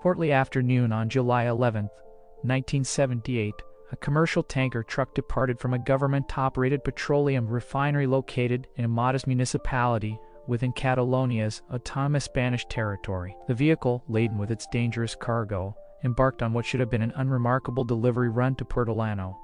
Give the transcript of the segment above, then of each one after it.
Shortly after noon on July 11, 1978, a commercial tanker truck departed from a government-operated petroleum refinery located in a modest municipality within Catalonia's autonomous Spanish territory. The vehicle, laden with its dangerous cargo, embarked on what should have been an unremarkable delivery run to Puertollano,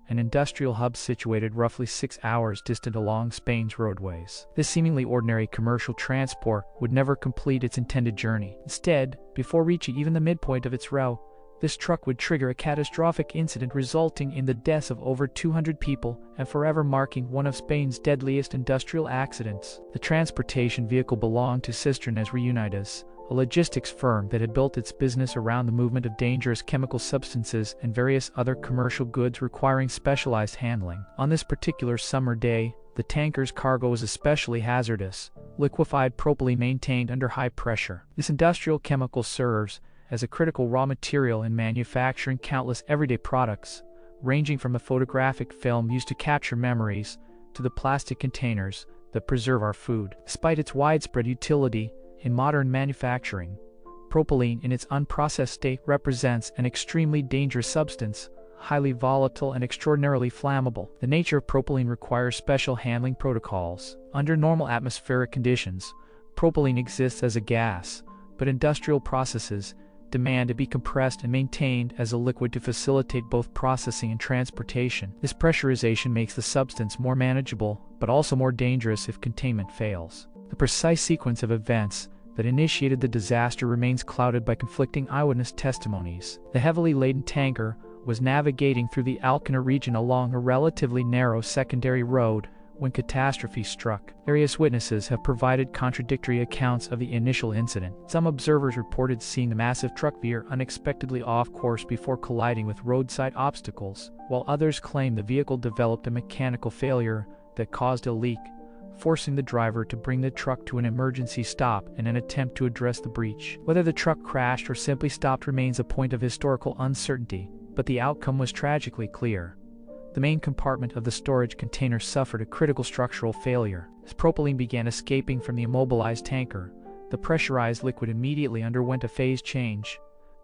an industrial hub situated roughly 6 hours distant along Spain's roadways. This seemingly ordinary commercial transport would never complete its intended journey. Instead, before reaching even the midpoint of its route, this truck would trigger a catastrophic incident resulting in the deaths of over 200 people and forever marking one of Spain's deadliest industrial accidents. The transportation vehicle belonged to Cisternas Reunidas, a logistics firm that had built its business around the movement of dangerous chemical substances and various other commercial goods requiring specialized handling. On this particular summer day, the tanker's cargo was especially hazardous: liquefied propylene maintained under high pressure. This industrial chemical serves as a critical raw material in manufacturing countless everyday products, ranging from the photographic film used to capture memories to the plastic containers that preserve our food. Despite its widespread utility in modern manufacturing, propylene in its unprocessed state represents an extremely dangerous substance, highly volatile and extraordinarily flammable. The nature of propylene requires special handling protocols. Under normal atmospheric conditions, propylene exists as a gas, but industrial processes demand it be compressed and maintained as a liquid to facilitate both processing and transportation. This pressurization makes the substance more manageable, but also more dangerous if containment fails. The precise sequence of events that initiated the disaster remains clouded by conflicting eyewitness testimonies. The heavily laden tanker was navigating through the Alcana region along a relatively narrow secondary road when catastrophe struck. Various witnesses have provided contradictory accounts of the initial incident. Some observers reported seeing the massive truck veer unexpectedly off course before colliding with roadside obstacles, while others claim the vehicle developed a mechanical failure that caused a leak, forcing the driver to bring the truck to an emergency stop in an attempt to address the breach. Whether the truck crashed or simply stopped remains a point of historical uncertainty, but the outcome was tragically clear. The main compartment of the storage container suffered a critical structural failure. As propylene began escaping from the immobilized tanker, the pressurized liquid immediately underwent a phase change,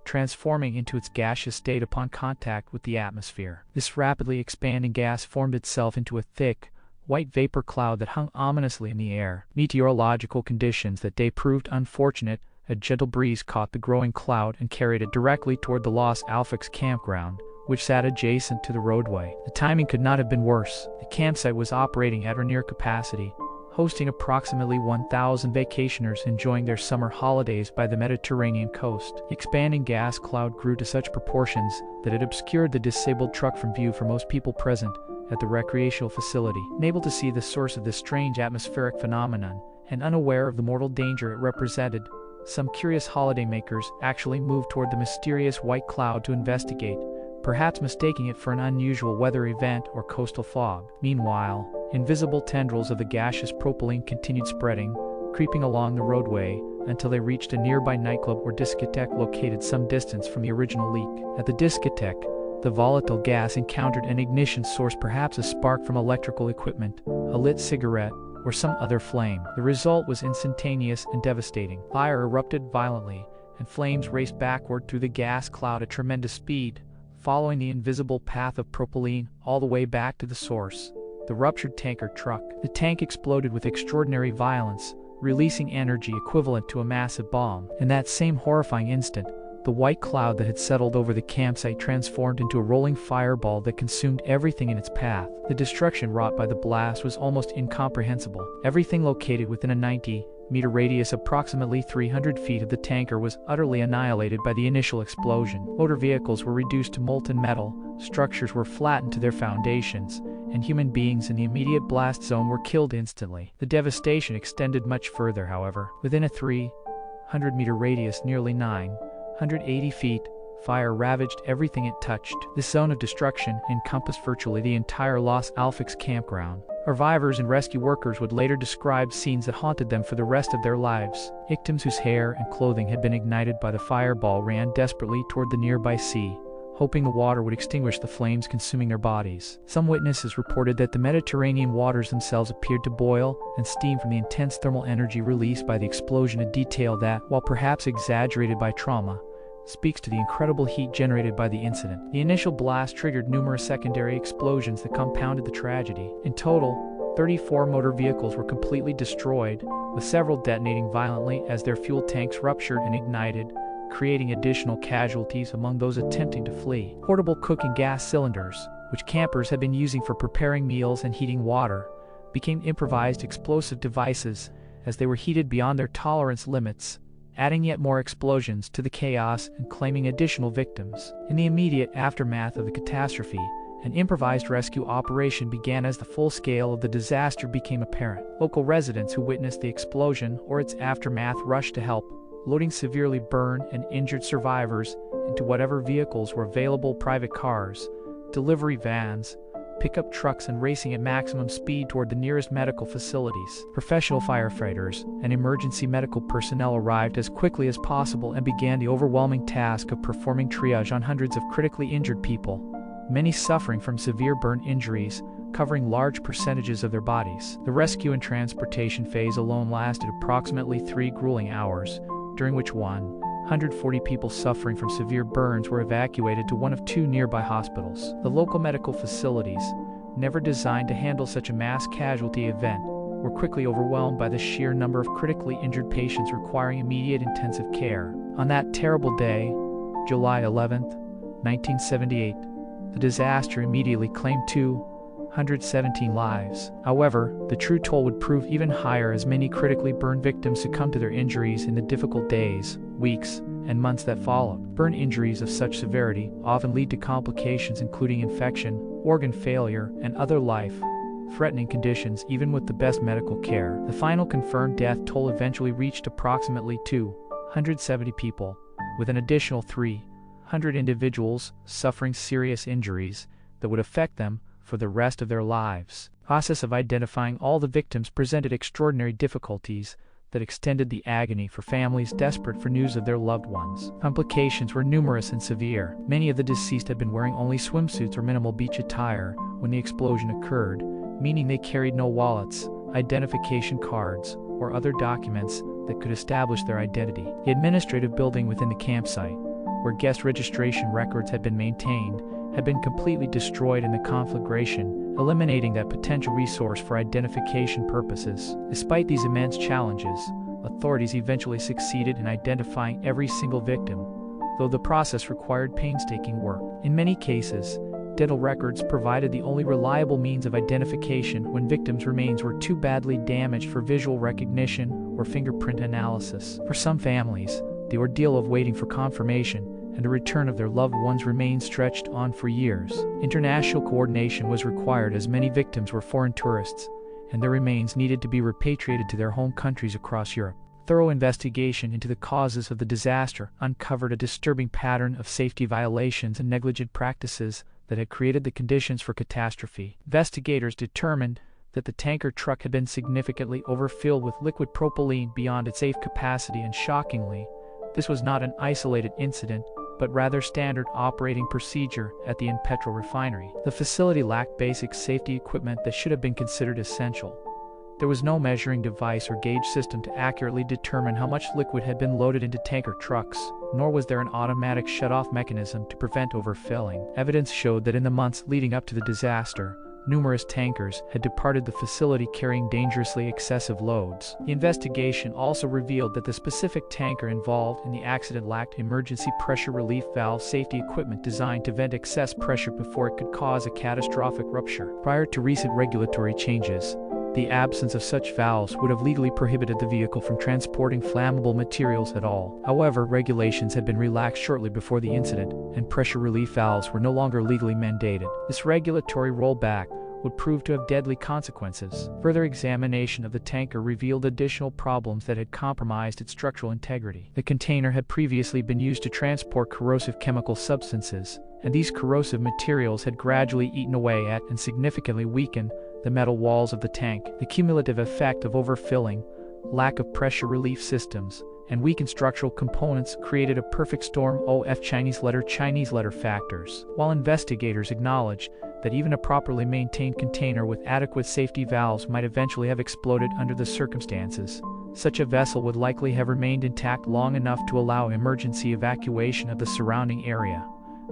transforming into its gaseous state upon contact with the atmosphere. This rapidly expanding gas formed itself into a thick, white vapor cloud that hung ominously in the air. Meteorological conditions that day proved unfortunate. A gentle breeze caught the growing cloud and carried it directly toward the Los Alfaques campground, which sat adjacent to the roadway. The timing could not have been worse. The campsite was operating at or near capacity, hosting approximately 1,000 vacationers enjoying their summer holidays by the Mediterranean coast. The expanding gas cloud grew to such proportions that it obscured the disabled truck from view for most people present at the recreational facility. Unable to see the source of this strange atmospheric phenomenon, and unaware of the mortal danger it represented, some curious holidaymakers actually moved toward the mysterious white cloud to investigate, perhaps mistaking it for an unusual weather event or coastal fog. Meanwhile, invisible tendrils of the gaseous propylene continued spreading, creeping along the roadway until they reached a nearby nightclub or discotheque located some distance from the original leak. At the discotheque, the volatile gas encountered an ignition source, perhaps a spark from electrical equipment, a lit cigarette, or some other flame. The result was instantaneous and devastating. Fire erupted violently, and flames raced backward through the gas cloud at tremendous speed, following the invisible path of propylene all the way back to the source, the ruptured tanker truck. The tank exploded with extraordinary violence, releasing energy equivalent to a massive bomb. In that same horrifying instant, the white cloud that had settled over the campsite transformed into a rolling fireball that consumed everything in its path. The destruction wrought by the blast was almost incomprehensible. Everything located within a 90-meter radius, approximately 300 feet of the tanker, was utterly annihilated by the initial explosion. Motor vehicles were reduced to molten metal, structures were flattened to their foundations, and human beings in the immediate blast zone were killed instantly. The devastation extended much further, however. Within a 300-meter radius, nearly 980 feet, fire ravaged everything it touched. This zone of destruction encompassed virtually the entire Los Alfaques campground. Survivors and rescue workers would later describe scenes that haunted them for the rest of their lives. Victims whose hair and clothing had been ignited by the fireball ran desperately toward the nearby sea, hoping the water would extinguish the flames consuming their bodies. Some witnesses reported that the Mediterranean waters themselves appeared to boil and steam from the intense thermal energy released by the explosion, a detail that, while perhaps exaggerated by trauma, speaks to the incredible heat generated by the incident. The initial blast triggered numerous secondary explosions that compounded the tragedy. In total, 34 motor vehicles were completely destroyed, with several detonating violently as their fuel tanks ruptured and ignited, creating additional casualties among those attempting to flee. Portable cooking gas cylinders, which campers had been using for preparing meals and heating water, became improvised explosive devices as they were heated beyond their tolerance limits, adding yet more explosions to the chaos and claiming additional victims. In the immediate aftermath of the catastrophe, an improvised rescue operation began as the full scale of the disaster became apparent. Local residents who witnessed the explosion or its aftermath rushed to help, loading severely burned and injured survivors into whatever vehicles were available: private cars, delivery vans, pickup trucks, and racing at maximum speed toward the nearest medical facilities. Professional firefighters and emergency medical personnel arrived as quickly as possible and began the overwhelming task of performing triage on hundreds of critically injured people, many suffering from severe burn injuries, covering large percentages of their bodies. The rescue and transportation phase alone lasted approximately 3 grueling hours, during which 140 people suffering from severe burns were evacuated to one of 2 nearby hospitals. The local medical facilities, never designed to handle such a mass casualty event, were quickly overwhelmed by the sheer number of critically injured patients requiring immediate intensive care. On that terrible day, July 11, 1978, the disaster immediately claimed 217 lives. However, the true toll would prove even higher as many critically burned victims succumbed to their injuries in the difficult days, weeks, and months that followed. Burn injuries of such severity often lead to complications including infection, organ failure, and other life-threatening conditions even with the best medical care. The final confirmed death toll eventually reached approximately 270 people, with an additional 300 individuals suffering serious injuries that would affect them for the rest of their lives. The process of identifying all the victims presented extraordinary difficulties that extended the agony for families desperate for news of their loved ones. Complications were numerous and severe. Many of the deceased had been wearing only swimsuits or minimal beach attire when the explosion occurred, meaning they carried no wallets, identification cards, or other documents that could establish their identity. The administrative building within the campsite, where guest registration records had been maintained, had been completely destroyed in the conflagration, eliminating that potential resource for identification purposes. Despite these immense challenges, authorities eventually succeeded in identifying every single victim, though the process required painstaking work. In many cases, dental records provided the only reliable means of identification when victims' remains were too badly damaged for visual recognition or fingerprint analysis. For some families, the ordeal of waiting for confirmation and a return of their loved ones remained stretched on for years. International coordination was required as many victims were foreign tourists, and their remains needed to be repatriated to their home countries across Europe. Thorough investigation into the causes of the disaster uncovered a disturbing pattern of safety violations and negligent practices that had created the conditions for catastrophe. Investigators determined that the tanker truck had been significantly overfilled with liquid propylene beyond its safe capacity, and shockingly, this was not an isolated incident, but rather standard operating procedure at the petrol refinery. The facility lacked basic safety equipment that should have been considered essential. There was no measuring device or gauge system to accurately determine how much liquid had been loaded into tanker trucks, nor was there an automatic shut-off mechanism to prevent overfilling. Evidence showed that in the months leading up to the disaster, numerous tankers had departed the facility carrying dangerously excessive loads. The investigation also revealed that the specific tanker involved in the accident lacked emergency pressure relief valve safety equipment designed to vent excess pressure before it could cause a catastrophic rupture. Prior to recent regulatory changes, the absence of such valves would have legally prohibited the vehicle from transporting flammable materials at all. However, regulations had been relaxed shortly before the incident, and pressure relief valves were no longer legally mandated. This regulatory rollback would prove to have deadly consequences. Further examination of the tanker revealed additional problems that had compromised its structural integrity. The container had previously been used to transport corrosive chemical substances, and these corrosive materials had gradually eaten away at and significantly weakened the metal walls of the tank. The cumulative effect of overfilling, lack of pressure relief systems, and weakened structural components created a perfect storm of Chinese letter factors. While investigators acknowledge that even a properly maintained container with adequate safety valves might eventually have exploded under the circumstances, such a vessel would likely have remained intact long enough to allow emergency evacuation of the surrounding area,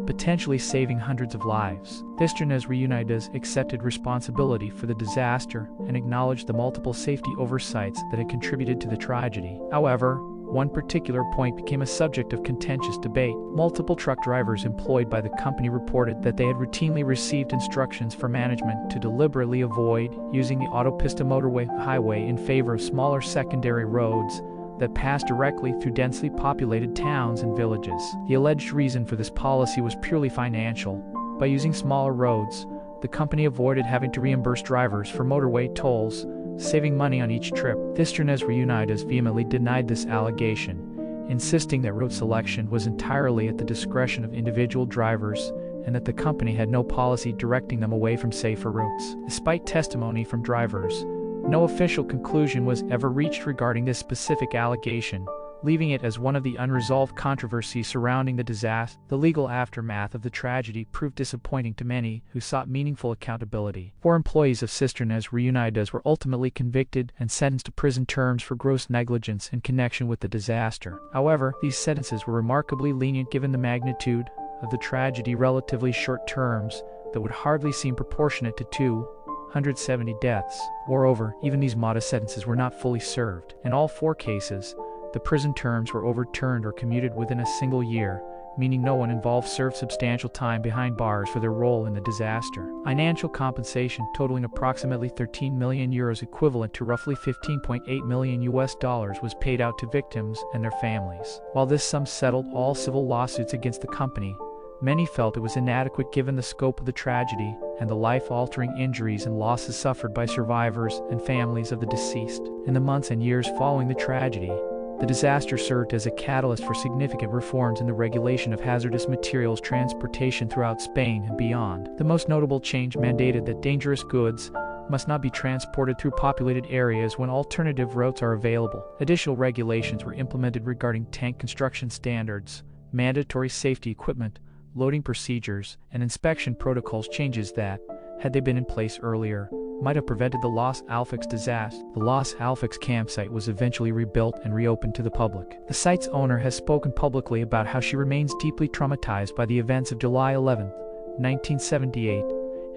potentially saving hundreds of lives. Cisternas Reunidas accepted responsibility for the disaster and acknowledged the multiple safety oversights that had contributed to the tragedy. However, one particular point became a subject of contentious debate. Multiple truck drivers employed by the company reported that they had routinely received instructions from management to deliberately avoid using the autopista motorway highway in favor of smaller secondary roads that passed directly through densely populated towns and villages. The alleged reason for this policy was purely financial. By using smaller roads, the company avoided having to reimburse drivers for motorway tolls, saving money on each trip. Cisternas Reunidas vehemently denied this allegation, insisting that route selection was entirely at the discretion of individual drivers and that the company had no policy directing them away from safer routes. Despite testimony from drivers, no official conclusion was ever reached regarding this specific allegation, leaving it as one of the unresolved controversies surrounding the disaster. The legal aftermath of the tragedy proved disappointing to many who sought meaningful accountability. 4 employees of Cisternas Reunidas were ultimately convicted and sentenced to prison terms for gross negligence in connection with the disaster. However, these sentences were remarkably lenient given the magnitude of the tragedy, relatively short terms that would hardly seem proportionate to 270 deaths. Moreover, even these modest sentences were not fully served. In all 4 cases, the prison terms were overturned or commuted within a single year, meaning no one involved served substantial time behind bars for their role in the disaster. Financial compensation totaling approximately 13 million euros, equivalent to roughly $15.8 million was paid out to victims and their families. While this sum settled all civil lawsuits against the company, many felt it was inadequate given the scope of the tragedy and the life-altering injuries and losses suffered by survivors and families of the deceased. In the months and years following the tragedy, the disaster served as a catalyst for significant reforms in the regulation of hazardous materials transportation throughout Spain and beyond. The most notable change mandated that dangerous goods must not be transported through populated areas when alternative routes are available. Additional regulations were implemented regarding tank construction standards, mandatory safety equipment, loading procedures, and inspection protocols, changes that, had they been in place earlier, might have prevented the Los Alfaques disaster. The Los Alfaques campsite was eventually rebuilt and reopened to the public. The site's owner has spoken publicly about how she remains deeply traumatized by the events of July 11, 1978,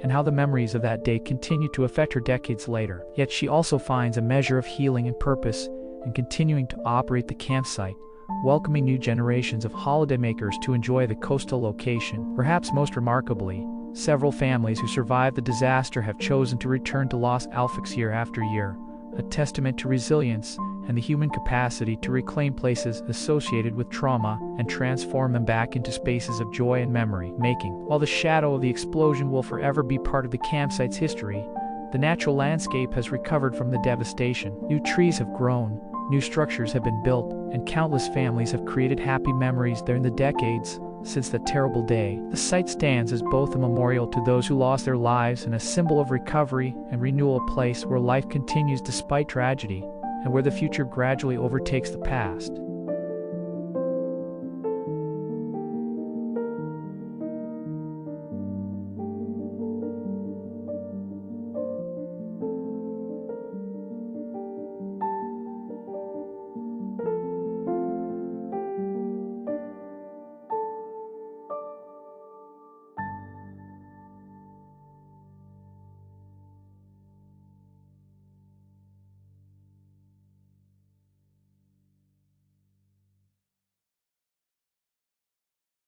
and how the memories of that day continue to affect her decades later. Yet she also finds a measure of healing and purpose in continuing to operate the campsite, welcoming new generations of holidaymakers to enjoy the coastal location. Perhaps most remarkably, several families who survived the disaster have chosen to return to Los Alfaques year after year, a testament to resilience and the human capacity to reclaim places associated with trauma and transform them back into spaces of joy and memory making. While the shadow of the explosion will forever be part of the campsite's history, the natural landscape has recovered from the devastation. New trees have grown, new structures have been built, and countless families have created happy memories there in the decades since that terrible day. The site stands as both a memorial to those who lost their lives and a symbol of recovery and renewal, a place where life continues despite tragedy, and where the future gradually overtakes the past.